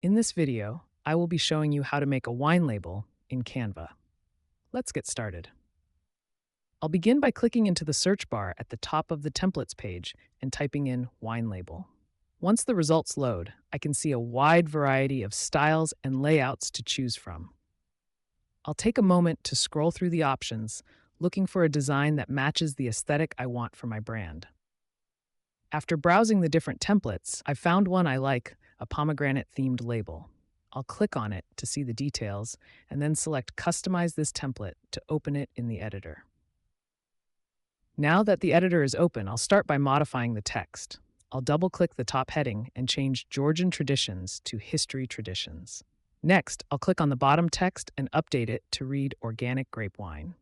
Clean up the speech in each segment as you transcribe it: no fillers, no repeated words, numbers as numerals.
In this video, I will be showing you how to make a wine label in Canva. Let's get started. I'll begin by clicking into the search bar at the top of the templates page and typing in wine label. Once the results load, I can see a wide variety of styles and layouts to choose from. I'll take a moment to scroll through the options, looking for a design that matches the aesthetic I want for my brand. After browsing the different templates, I found one I like, a pomegranate themed label. I'll click on it to see the details and then select Customize this template to open it in the editor. Now that the editor is open, I'll start by modifying the text. I'll double-click the top heading and change Georgian Traditions to History Traditions. Next, I'll click on the bottom text and update it to read Organic Grape Wine.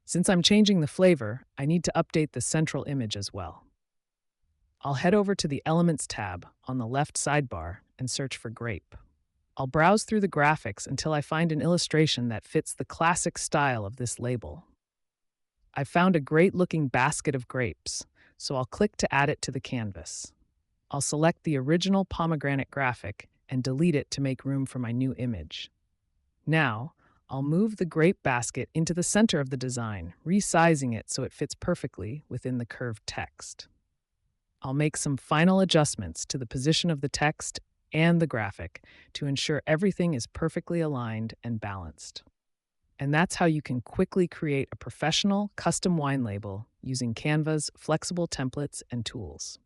Since I'm changing the flavor, I need to update the central image as well. I'll head over to the Elements tab on the left sidebar and search for grape. I'll browse through the graphics until I find an illustration that fits the classic style of this label. I've found a great-looking basket of grapes, so I'll click to add it to the canvas. I'll select the original pomegranate graphic and delete it to make room for my new image. Now, I'll move the grape basket into the center of the design, resizing it so it fits perfectly within the curved text. I'll make some final adjustments to the position of the text and the graphic to ensure everything is perfectly aligned and balanced. And that's how you can quickly create a professional, custom wine label using Canva's flexible templates and tools.